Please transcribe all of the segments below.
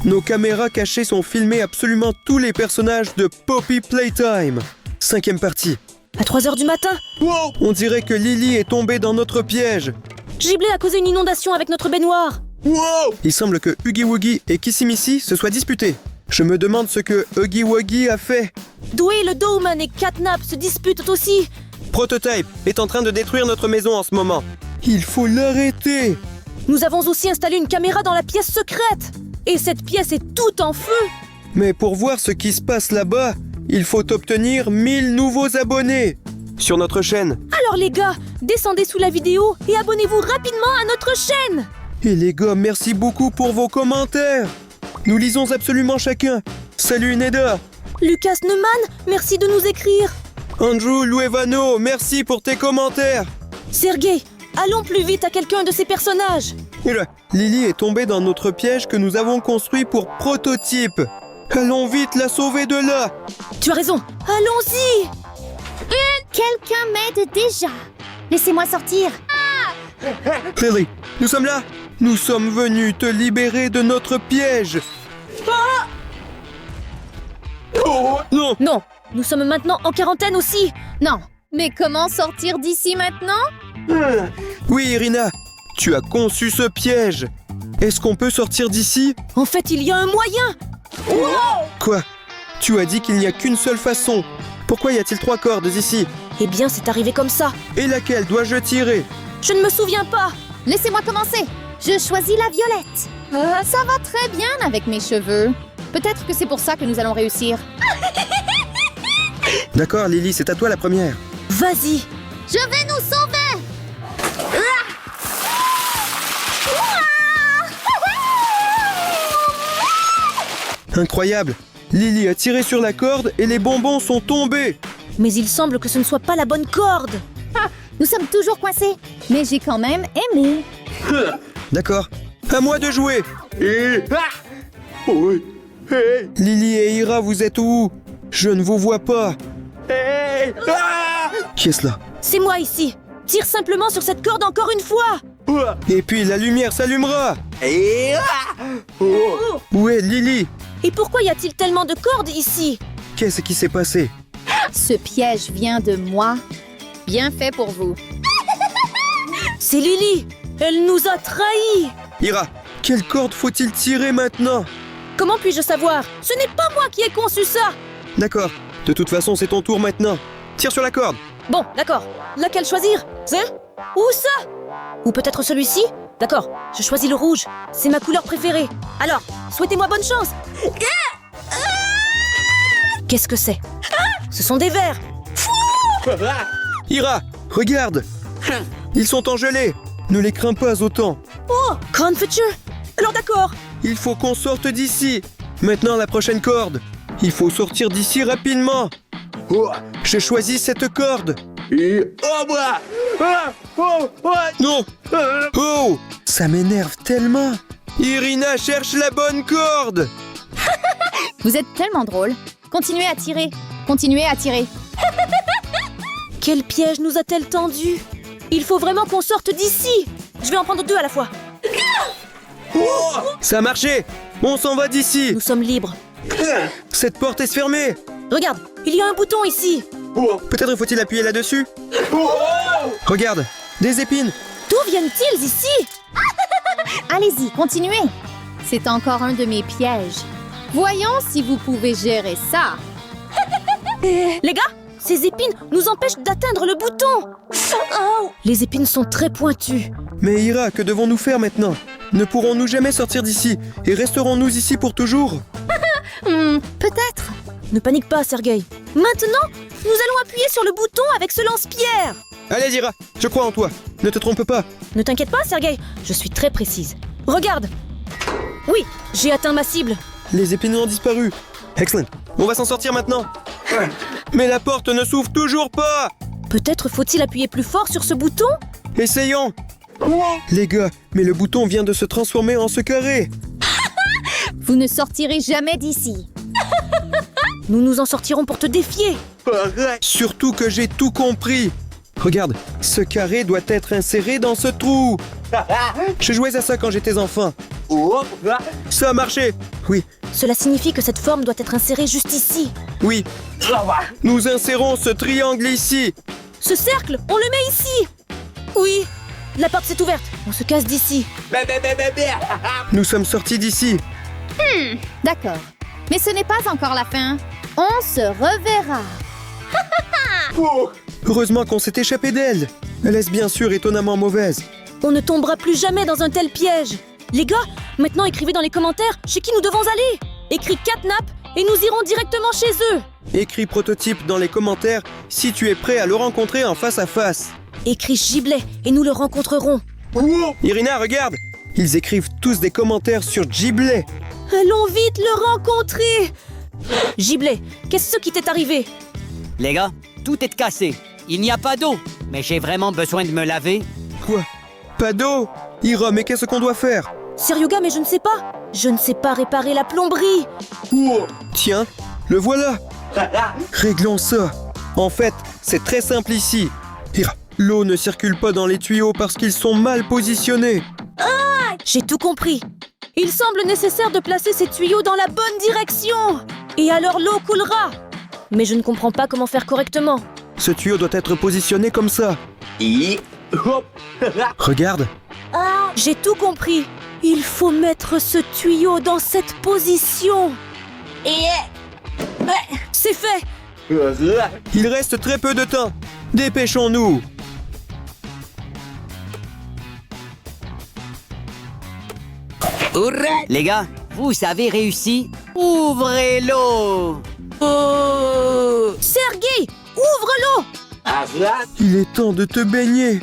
Nos caméras cachées sont filmées absolument tous les personnages de Poppy Playtime. 5e partie. À 3h du matin, On dirait que Lily est tombée dans notre piège. Giblé a causé une inondation avec notre baignoire. Il semble que Huggy Wuggy et Kissimissy se soient disputés. Je me demande ce que Huggy Wuggy a fait. Dwayne le Dowman et Catnap se disputent aussi. Prototype est en train de détruire notre maison en ce moment. Il faut l'arrêter. Nous avons aussi installé une caméra dans la pièce secrète. Et cette pièce est toute en feu. Mais pour voir ce qui se passe là-bas, il faut obtenir 1000 nouveaux abonnés sur notre chaîne. Alors les gars, descendez sous la vidéo et abonnez-vous rapidement à notre chaîne. Et les gars, merci beaucoup pour vos commentaires. Nous lisons absolument chacun. Salut Neda. Lucas Neumann, merci de nous écrire. Andrew Luevano, merci pour tes commentaires. Sergei, allons plus vite à quelqu'un de ces personnages. Et là, Lily est tombée dans notre piège que nous avons construit pour Prototype. Allons vite la sauver de là. Tu as raison, allons-y. Quelqu'un m'aide déjà. Laissez-moi sortir. Lily, nous sommes là. Nous sommes venus te libérer de notre piège. Non. Non, nous sommes maintenant en quarantaine aussi. Non. Mais comment sortir d'ici maintenant? Oui, Irina, tu as conçu ce piège. Est-ce qu'on peut sortir d'ici? En fait, il y a un moyen. Quoi? Tu as dit qu'il n'y a qu'une seule façon. Pourquoi y a-t-il 3 cordes ici? Eh bien, c'est arrivé comme ça. Et laquelle dois-je tirer? Je ne me souviens pas. Laissez-moi commencer. Je choisis la violette. Ça va très bien avec mes cheveux. Peut-être que c'est pour ça que nous allons réussir. D'accord, Lily, c'est à toi la première. Vas-y. Je vais nous sauver. Incroyable. Lily a tiré sur la corde et les bonbons sont tombés. Mais il semble que ce ne soit pas la bonne corde. Nous sommes toujours coincés. Mais j'ai quand même aimé. D'accord. À moi de jouer. Lily et Ira, vous êtes où? Je ne vous vois pas. Qui est cela? C'est moi ici. Tire simplement sur cette corde encore une fois. Et puis la lumière s'allumera. Où est Lily? Et pourquoi y a-t-il tellement de cordes ici? Qu'est-ce qui s'est passé? Ce piège vient de moi. Bien fait pour vous. C'est Lily. Elle nous a trahis. Ira, quelle corde faut-il tirer maintenant? Comment puis-je savoir? Ce n'est pas moi qui ai conçu ça. D'accord. De toute façon, c'est ton tour maintenant. Tire sur la corde. Bon, d'accord. Laquelle choisir? C'est? Ou ça? Ou peut-être celui-ci? D'accord, je choisis le rouge. C'est ma couleur préférée. Alors, souhaitez-moi bonne chance. Qu'est-ce que c'est? Ce sont des vers. Ira, regarde. Ils sont engelés. Ne les crains pas autant. Oh, confiture. Alors d'accord. Il faut qu'on sorte d'ici. Maintenant, la prochaine corde. Il faut sortir d'ici rapidement. J'ai choisi cette corde. Non. Oh, ça m'énerve tellement. Irina cherche la bonne corde. Vous êtes tellement drôle. Continuez à tirer. Continuez à tirer. Quel piège nous a-t-elle tendu? Il faut vraiment qu'on sorte d'ici. Je vais en prendre 2 à la fois. Ça a marché. On s'en va d'ici. Nous sommes libres. Cette porte est fermée. Regarde, il y a un bouton ici. Peut-être faut-il appuyer là-dessus. Regarde, des épines. D'où viennent-ils ici? Allez-y, continuez. C'est encore un de mes pièges. Voyons si vous pouvez gérer ça. Les gars, ces épines nous empêchent d'atteindre le bouton. Oh. Les épines sont très pointues. Mais Ira, que devons-nous faire maintenant? Ne pourrons-nous jamais sortir d'ici? Et resterons-nous ici pour toujours? Peut-être. Ne panique pas, Sergei. Maintenant, nous allons appuyer sur le bouton avec ce lance-pierre. Allez, Ira, je crois en toi. Ne te trompe pas. Ne t'inquiète pas, Sergei. Je suis très précise. Regarde. Oui, j'ai atteint ma cible. Les épines ont disparu. Excellent. On va s'en sortir maintenant. Mais la porte ne s'ouvre toujours pas. Peut-être faut-il appuyer plus fort sur ce bouton? Essayons. Les gars, mais le bouton vient de se transformer en ce carré. Vous ne sortirez jamais d'ici. Nous nous en sortirons pour te défier. Surtout que j'ai tout compris. Regarde, ce carré doit être inséré dans ce trou. Je jouais à ça quand j'étais enfant. Ça a marché. Oui, Cela signifie que cette forme doit être insérée juste ici. oui. Nous insérons ce triangle ici. Ce cercle, on le met ici. Oui, la porte s'est ouverte. On se casse d'ici. Nous sommes sortis d'ici. D'accord. Mais ce n'est pas encore la fin. On se reverra. Heureusement qu'on s'est échappé d'elle. Elle est bien sûr étonnamment mauvaise. On ne tombera plus jamais dans un tel piège. Les gars, maintenant écrivez dans les commentaires chez qui nous devons aller. Écris Catnap et nous irons directement chez eux. Écris prototype dans les commentaires si tu es prêt à le rencontrer en face à face. Écris Giblet et nous le rencontrerons. Irina, regarde. Ils écrivent tous des commentaires sur Giblet. Allons vite le rencontrer. Giblet, qu'est-ce qui t'est arrivé? Les gars, tout est cassé. Il n'y a pas d'eau. Mais j'ai vraiment besoin de me laver. Quoi? Pas d'eau? Ira, mais qu'est-ce qu'on doit faire? Seryoga, mais je ne sais pas. Je ne sais pas réparer la plomberie. Tiens, le voilà. Réglons ça. En fait, c'est très simple ici. Ira, l'eau ne circule pas dans les tuyaux parce qu'ils sont mal positionnés. J'ai tout compris. Il semble nécessaire de placer ces tuyaux dans la bonne direction. Et alors l'eau coulera. Mais je ne comprends pas comment faire correctement. Ce tuyau doit être positionné comme ça. Regarde. J'ai tout compris. Il faut mettre ce tuyau dans cette position. C'est fait. Il reste très peu de temps. Dépêchons-nous. Les gars, vous avez réussi. Ouvrez l'eau. Sergueï, ouvre l'eau. Il est temps de te baigner.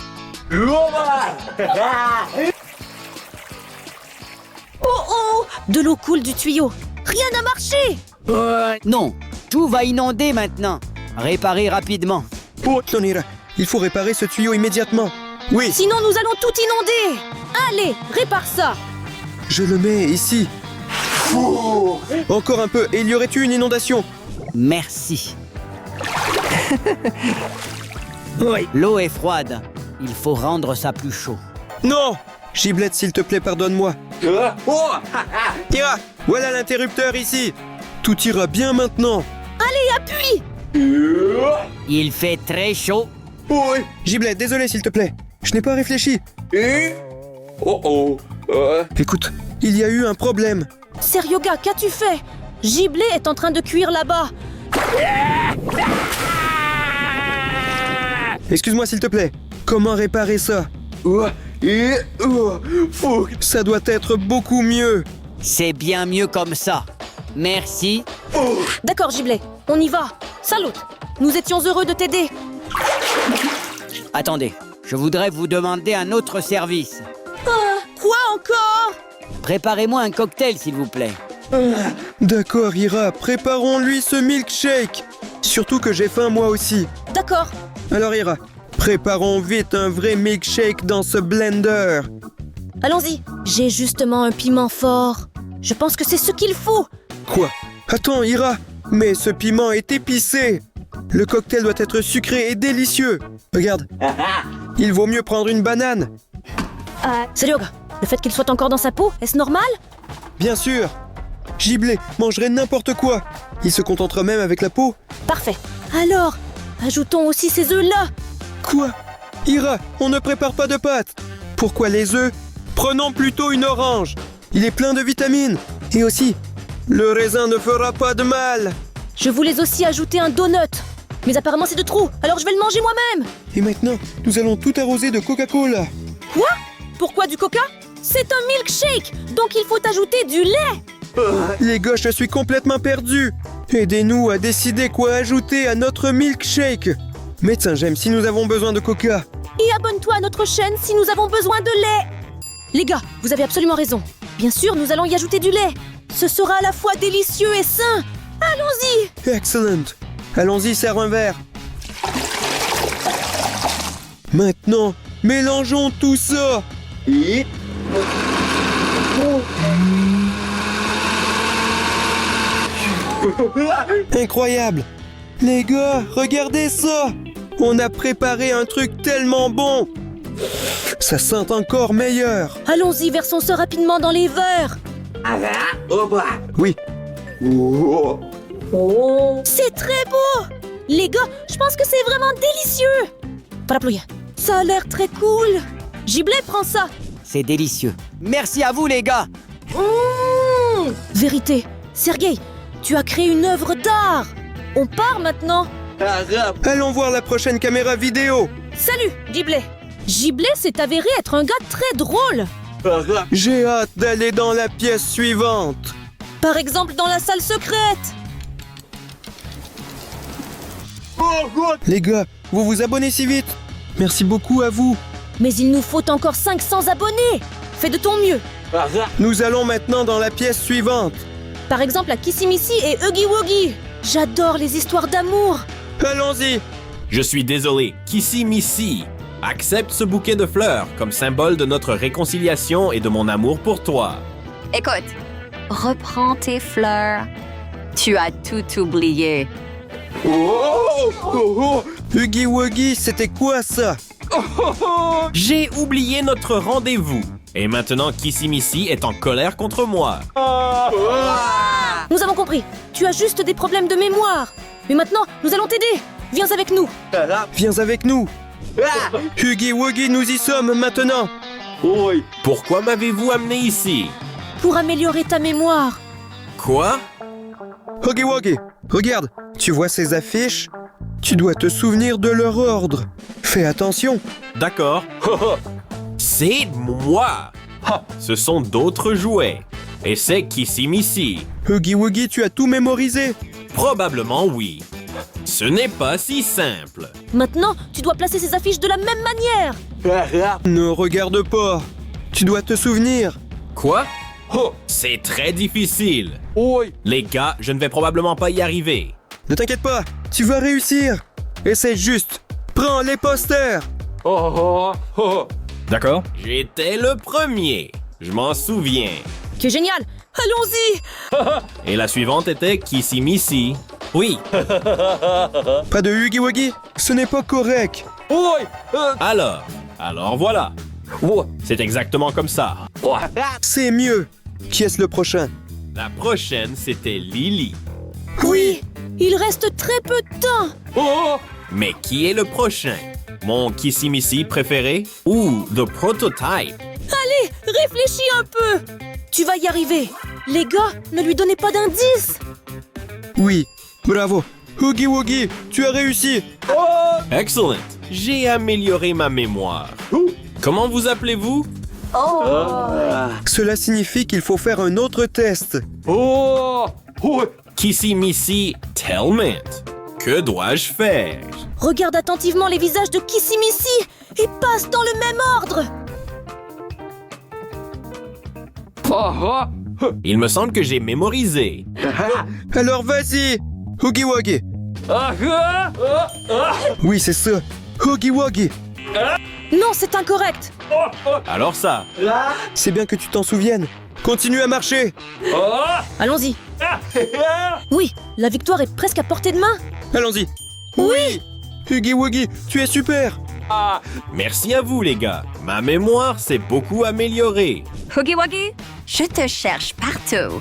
Oh, de l'eau coule du tuyau. Rien n'a marché. Non, tout va inonder maintenant. Réparez rapidement. Non, Ira, il faut réparer ce tuyau immédiatement. Oui, Sinon nous allons tout inonder. Allez, répare ça. je le mets ici. Encore un peu et il y aurait eu une inondation. Merci. L'eau est froide. Il faut rendre ça plus chaud. Non! Giblette, s'il te plaît, pardonne-moi. Ira, voilà l'interrupteur ici. Tout ira bien maintenant. Appuie. Il fait très chaud. Giblette, désolé, s'il te plaît. Je n'ai pas réfléchi. Écoute, il y a eu un problème. Seryoga, qu'as-tu fait? Giblet est en train de cuire là-bas. Excuse-moi, s'il te plaît. Comment réparer ça? Ça doit être beaucoup mieux. C'est bien mieux comme ça. Merci. D'accord, Giblet, on y va. Salut. Nous étions heureux de t'aider. Attendez, je voudrais vous demander un autre service. Quoi encore? Préparez-moi un cocktail, s'il vous plaît. D'accord, Ira, préparons-lui ce milkshake. Surtout que j'ai faim moi aussi. D'accord. Alors Ira, préparons vite un vrai milkshake dans ce blender. Allons-y. J'ai justement un piment fort. Je pense que c'est ce qu'il faut. Quoi? Attends, Ira, mais ce piment est épicé. Le cocktail doit être sucré et délicieux. Regarde, il vaut mieux prendre une banane. Seryoga, le fait qu'il soit encore dans sa peau, est-ce normal? Bien sûr. Giblet mangerait n'importe quoi. Il se contentera même avec la peau. Parfait. Alors, ajoutons aussi ces œufs-là. Quoi? Ira, on ne prépare pas de pâtes. Pourquoi les œufs? Prenons plutôt une orange. Il est plein de vitamines. Et aussi, le raisin ne fera pas de mal. Je voulais aussi ajouter un donut. Mais apparemment c'est de trop, alors je vais le manger moi-même. Et maintenant, nous allons tout arroser de Coca-Cola. Quoi? Pourquoi du coca? C'est un milkshake, donc il faut ajouter du lait. Les gars, je suis complètement perdu. Aidez-nous à décider quoi ajouter à notre milkshake. Médecin James, si nous avons besoin de coca. Et abonne-toi à notre chaîne si nous avons besoin de lait. Les gars, vous avez absolument raison. Bien sûr, nous allons y ajouter du lait. Ce sera à la fois délicieux et sain. Allons-y. Excellent. Allons-y, serre un verre. Maintenant, mélangeons tout ça. Incroyable. Les gars, regardez ça. On a préparé un truc tellement bon. Ça sent encore meilleur. Allons-y, versons ce rapidement dans les verres. Oui, C'est très beau. Les gars, je pense que c'est vraiment délicieux. Parapluie. Ça a l'air très cool. Giblet, prends ça. C'est délicieux. Merci à vous, les gars. Vérité. Sergueï, tu as créé une œuvre d'art. On part maintenant. allons voir la prochaine caméra vidéo. Salut, Giblet. Giblet s'est avéré être un gars très drôle. J'ai hâte d'aller dans la pièce suivante. Par exemple, dans la salle secrète. Les gars, vous vous abonnez si vite. Merci beaucoup à vous. Mais il nous faut encore 500 abonnés. Fais de ton mieux. Nous allons maintenant dans la pièce suivante. Par exemple, à Kissimissy et Huggy Wuggy. J'adore les histoires d'amour. Allons-y. Je suis désolé, Kissimissy. Accepte ce bouquet de fleurs comme symbole de notre réconciliation et de mon amour pour toi. Écoute, reprends tes fleurs. Tu as tout oublié. Huggy Wuggy, c'était quoi ça? J'ai oublié notre rendez-vous. Et maintenant, Kissimissy est en colère contre moi. Nous avons compris. Tu as juste des problèmes de mémoire. Mais maintenant, nous allons t'aider. Viens avec nous. Viens avec nous. Huggy Wuggy, nous y sommes maintenant. Pourquoi m'avez-vous amené ici? Pour améliorer ta mémoire. Quoi? Huggy Wuggy, regarde, tu vois ces affiches? Tu dois te souvenir de leur ordre. Fais attention. D'accord. C'est moi. Ce sont d'autres jouets. Et c'est Kissimissy. Huggy Wuggy, tu as tout mémorisé. Probablement oui. Ce n'est pas si simple. Maintenant, tu dois placer ces affiches de la même manière. Ne regarde pas. Tu dois te souvenir. Quoi? C'est très difficile. Les gars, je ne vais probablement pas y arriver. Ne t'inquiète pas, tu vas réussir. Essaie juste. Prends les posters. D'accord. J'étais le premier. Je m'en souviens. Que génial. Allons-y. Et la suivante était Kissimissy. Oui. Pas de Huggy Wuggy? Ce n'est pas correct. Alors voilà. C'est exactement comme ça. C'est mieux. Qui est-ce le prochain? La prochaine, c'était Lily. Oui. Il reste très peu de temps. Mais qui est le prochain? Mon Kissimissy préféré ou The Prototype? Allez, réfléchis un peu. Tu vas y arriver. Les gars, ne lui donnez pas d'indices. Oui, bravo. Huggy Wuggy, tu as réussi. Excellent. J'ai amélioré ma mémoire. Comment vous appelez-vous? Cela signifie qu'il faut faire un autre test. Kissimissy Telmet. Que dois-je faire? Regarde attentivement les visages de Kissimissy et passe dans le même ordre. Il me semble que j'ai mémorisé. Alors vas-y, Huggy Wuggy. Oui, c'est ça. Huggy Wuggy. Non, c'est incorrect. Alors ça. C'est bien que tu t'en souviennes. Continue à marcher. Allons-y. Oui, la victoire est presque à portée de main. Allons-y. Oui. Huggy Wuggy, tu es super. Merci à vous, les gars. Ma mémoire s'est beaucoup améliorée. Huggy Wuggy, je te cherche partout.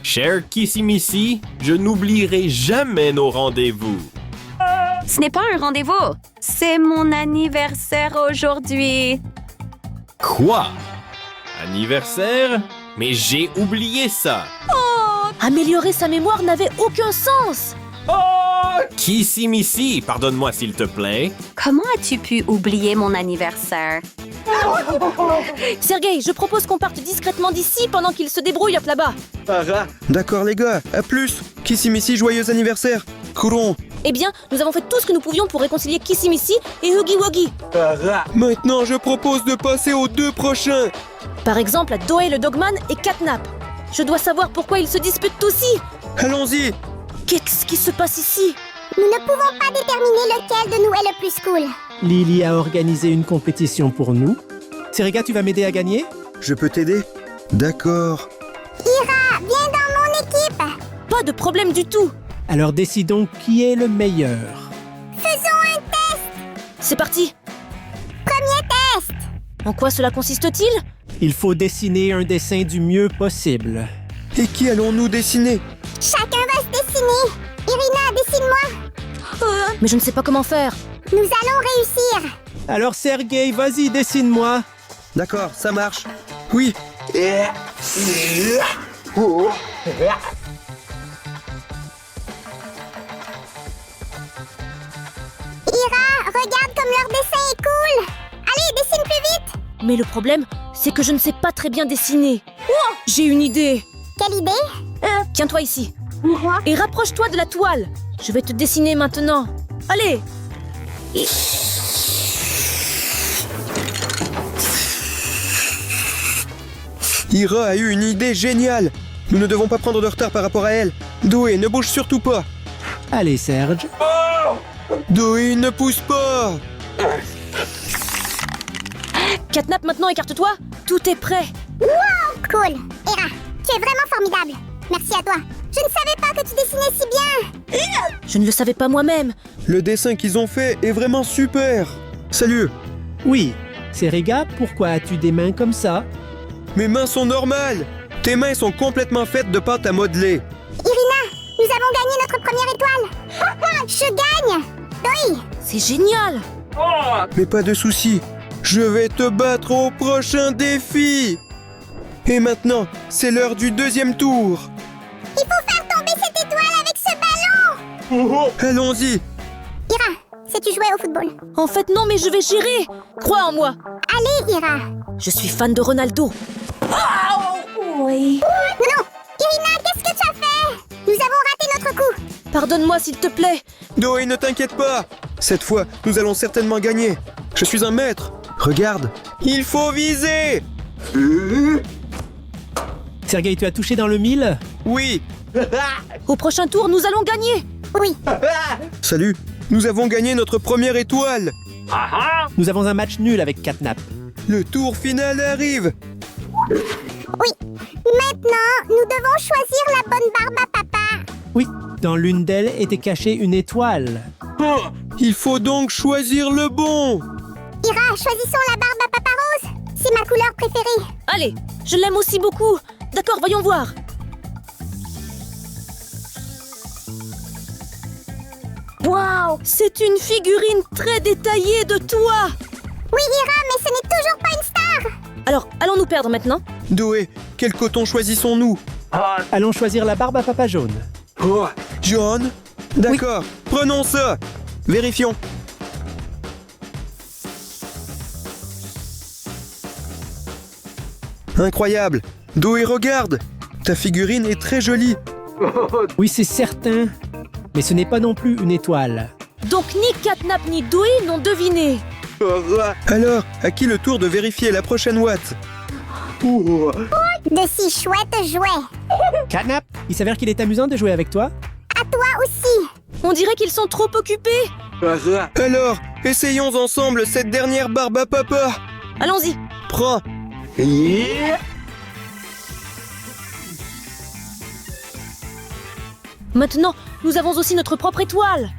Cher Kissimissy, je n'oublierai jamais nos rendez-vous. Ce n'est pas un rendez-vous. C'est mon anniversaire aujourd'hui. Quoi? Anniversaire? Mais j'ai oublié ça. Améliorer sa mémoire n'avait aucun sens. Kissimissy, pardonne-moi s'il te plaît. Comment as-tu pu oublier mon anniversaire? Sergueï, je propose qu'on parte discrètement d'ici pendant qu'il se débrouille hop là-bas. D'accord les gars, à plus. Kissimissy, joyeux anniversaire. Courons. Eh bien, nous avons fait tout ce que nous pouvions pour réconcilier Kissimissy et Huggy Wuggy. Maintenant, je propose de passer aux deux prochains. Par exemple, à Doe le Dogman et Catnap. Je dois savoir pourquoi ils se disputent aussi. Allons-y. Qu'est-ce qui se passe ici? Nous ne pouvons pas déterminer lequel de nous est le plus cool. Lily a organisé une compétition pour nous. Serega, tu vas m'aider à gagner? Je peux t'aider? D'accord. Ira, viens dans mon équipe. Pas de problème du tout. Alors décidons qui est le meilleur. Faisons un test. C'est parti. Premier test. En quoi cela consiste-t-il? Il faut dessiner un dessin du mieux possible. Et qui allons-nous dessiner? Chacun va se dessiner. Irina, dessine-moi. Mais je ne sais pas comment faire. Nous allons réussir. Alors Sergei, vas-y, dessine-moi. D'accord, ça marche. Oui. Ira, regarde comme leur dessin est cool. Allez, dessine plus vite. Mais le problème, c'est que je ne sais pas très bien dessiner. Oh, j'ai une idée. Quelle idée? Tiens-toi ici. Et rapproche-toi de la toile. Je vais te dessiner maintenant. Allez. Ira a eu une idée géniale. Nous ne devons pas prendre de retard par rapport à elle. Doé, ne bouge surtout pas. Allez Serge. Doé, ne pousse pas. Catnap, maintenant, écarte-toi. Tout est prêt. Cool. Ira, tu es vraiment formidable. Merci à toi. Je ne savais pas que tu dessinais si bien. Je ne le savais pas moi-même. Le dessin qu'ils ont fait est vraiment super. Salut. Oui. Serega, pourquoi as-tu des mains comme ça? Mes mains sont normales. Tes mains sont complètement faites de pâte à modeler. Irina, nous avons gagné notre première étoile. Je gagne. Oui. C'est génial. Mais pas de souci. Je vais te battre au prochain défi. Et maintenant, c'est l'heure du deuxième tour. Il faut faire tomber cette étoile avec ce ballon. Allons-y. Ira, sais-tu jouer au football? En fait, non, mais je vais gérer. Crois en moi. Allez, Ira. Je suis fan de Ronaldo. Non, Irina, qu'est-ce que tu as fait? Nous avons raté notre coup. Pardonne-moi, s'il te plaît. Doé, ne t'inquiète pas. Cette fois, nous allons certainement gagner. Je suis un maître. Regarde. Il faut viser. Sergei, tu as touché dans le mille? Oui. Au prochain tour, nous allons gagner. Oui. Salut. Nous avons gagné notre première étoile. Nous avons un match nul avec Catnap. Le tour final arrive. Oui. Maintenant, nous devons choisir la bonne barbe à papa. Oui, dans l'une d'elles était cachée une étoile. Il faut donc choisir le bon. Ira, choisissons la barbe à papa rose. C'est ma couleur préférée. Allez, je l'aime aussi beaucoup. D'accord, voyons voir. Waouh, c'est une figurine très détaillée de toi. Oui, Ira, mais ce n'est toujours pas une star. Alors, allons nous perdre maintenant. Doé, quel coton choisissons-nous? Allons choisir la barbe à papa jaune. Jaune? D'accord, prenons ça. Vérifions. Incroyable. Doé, regarde. Ta figurine est très jolie. Oui, c'est certain. Mais ce n'est pas non plus une étoile. Donc ni Catnap ni Doé n'ont deviné. Alors, à qui le tour de vérifier la prochaine Watt? De si chouettes jouets. Catnap, il s'avère qu'il est amusant de jouer avec toi. À toi aussi. On dirait qu'ils sont trop occupés. Alors, essayons ensemble cette dernière barbe à papa. Allons-y. Prends. Maintenant, nous avons aussi notre propre étoile.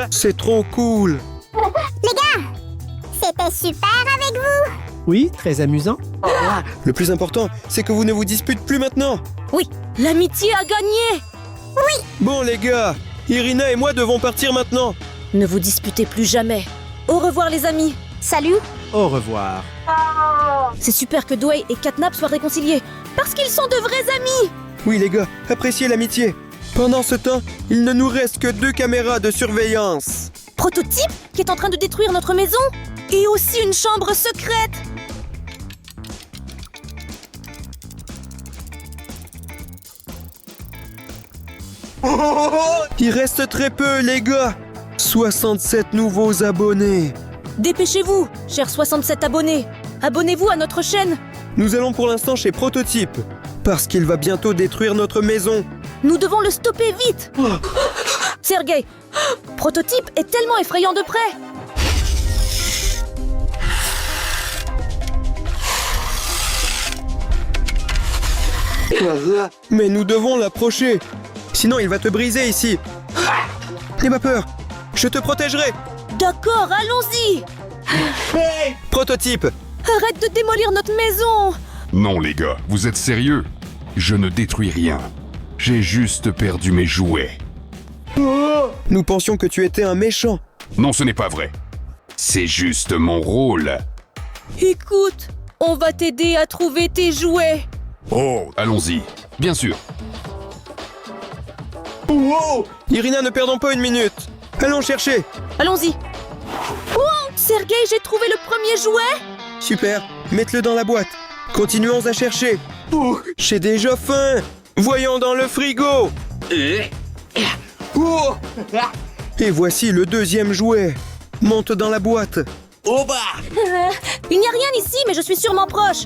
C'est trop cool. Les gars, c'était super avec vous. Oui, très amusant. Le plus important, c'est que vous ne vous disputez plus maintenant. Oui, l'amitié a gagné. Bon les gars, Irina et moi devons partir maintenant. Ne vous disputez plus jamais. Au revoir les amis. Salut. Au revoir. C'est super que Doé et Catnap soient réconciliés. Parce qu'ils sont de vrais amis. Oui les gars, appréciez l'amitié. Pendant ce temps, il ne nous reste que 2 caméras de surveillance. Prototype qui est en train de détruire notre maison. Et aussi une chambre secrète. Il reste très peu les gars. 67 nouveaux abonnés. Dépêchez-vous, chers 67 abonnés. Abonnez-vous à notre chaîne. Nous allons pour l'instant chez Prototype. Parce qu'il va bientôt détruire notre maison. Nous devons le stopper vite. Sergei, Prototype est tellement effrayant de près. Mais nous devons l'approcher. Sinon il va te briser ici. N'aie pas peur. Je te protégerai. D'accord, allons-y. Prototype, Arrête de démolir notre maison! Non les gars, vous êtes sérieux? Je ne détruis rien. J'ai juste perdu mes jouets. Nous pensions que tu étais un méchant. Non, ce n'est pas vrai. C'est juste mon rôle. Écoute, on va t'aider à trouver tes jouets. Oh, allons-y. Bien sûr. Irina, ne perdons pas une minute. Allons chercher. Allons-y. Oh, Sergei, j'ai trouvé le premier jouet. Super, mette-le dans la boîte. Continuons à chercher. J'ai déjà faim. Voyons dans le frigo. Et voici le deuxième jouet. Monte dans la boîte. Il n'y a rien ici, mais je suis sûrement proche.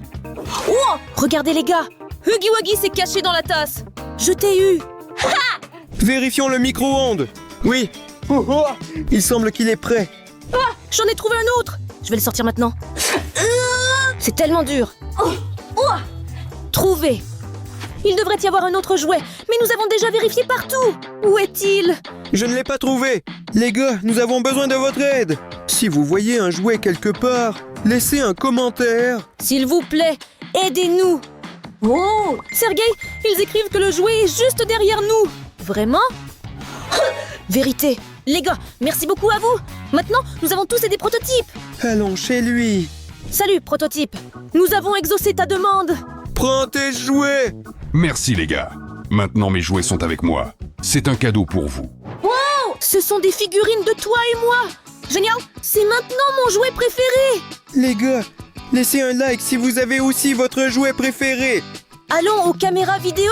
Oh, regardez les gars. Huggy Wuggy s'est caché dans la tasse. Je t'ai eu. Vérifions le micro-ondes. Oui. Il semble qu'il est prêt. J'en ai trouvé un autre. Je vais le sortir maintenant. C'est tellement dur. Trouvé. Il devrait y avoir un autre jouet, mais nous avons déjà vérifié partout. Où est-il? Je ne l'ai pas trouvé. Les gars, nous avons besoin de votre aide. Si vous voyez un jouet quelque part, laissez un commentaire. S'il vous plaît, aidez-nous. Oh, Sergei, ils écrivent que le jouet est juste derrière nous. Vraiment? Vérité. Les gars, merci beaucoup à vous. Maintenant, nous avons tous des prototypes. Allons chez lui. Salut, prototype. Nous avons exaucé ta demande. Prends tes jouets. Merci les gars. Maintenant mes jouets sont avec moi. C'est un cadeau pour vous. Ce sont des figurines de toi et moi. Génial, c'est maintenant mon jouet préféré. Les gars, laissez un like si vous avez aussi votre jouet préféré. Allons aux caméras vidéo.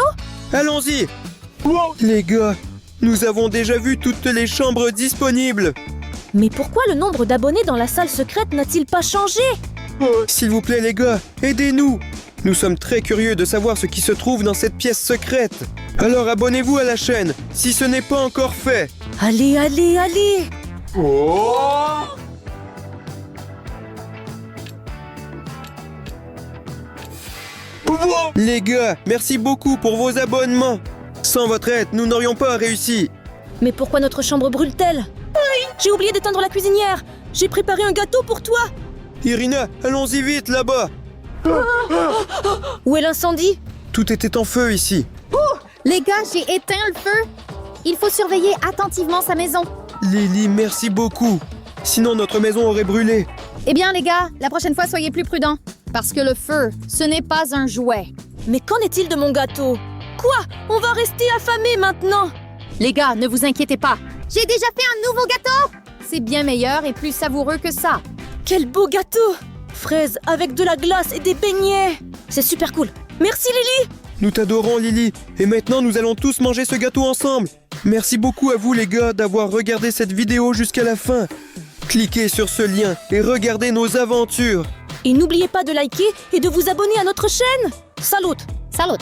Allons-y. Les gars, nous avons déjà vu toutes les chambres disponibles. Mais pourquoi le nombre d'abonnés dans la salle secrète n'a-t-il pas changé? S'il vous plaît les gars, aidez-nous. Nous sommes très curieux de savoir ce qui se trouve dans cette pièce secrète. Alors abonnez-vous à la chaîne, si ce n'est pas encore fait. Allez, allez, allez. Les gars, merci beaucoup pour vos abonnements. Sans votre aide, nous n'aurions pas réussi. Mais pourquoi notre chambre brûle-t-elle? J'ai oublié d'éteindre la cuisinière. J'ai préparé un gâteau pour toi. Irina, allons-y vite là-bas. Où est l'incendie? Tout était en feu ici. Les gars, j'ai éteint le feu. Il faut surveiller attentivement sa maison. Lily, merci beaucoup. Sinon notre maison aurait brûlé. Eh bien, les gars, la prochaine fois, soyez plus prudents. Parce que le feu, ce n'est pas un jouet. Mais qu'en est-il de mon gâteau? Quoi? On va rester affamés maintenant. Les gars, ne vous inquiétez pas. J'ai déjà fait un nouveau gâteau. C'est bien meilleur et plus savoureux que ça. Quel beau gâteau! Fraises avec de la glace et des beignets. C'est super cool. Merci Lily. Nous t'adorons Lily. Et maintenant nous allons tous manger ce gâteau ensemble. Merci beaucoup à vous les gars d'avoir regardé cette vidéo jusqu'à la fin. Cliquez sur ce lien et regardez nos aventures. Et n'oubliez pas de liker et de vous abonner à notre chaîne. Salut! Salut!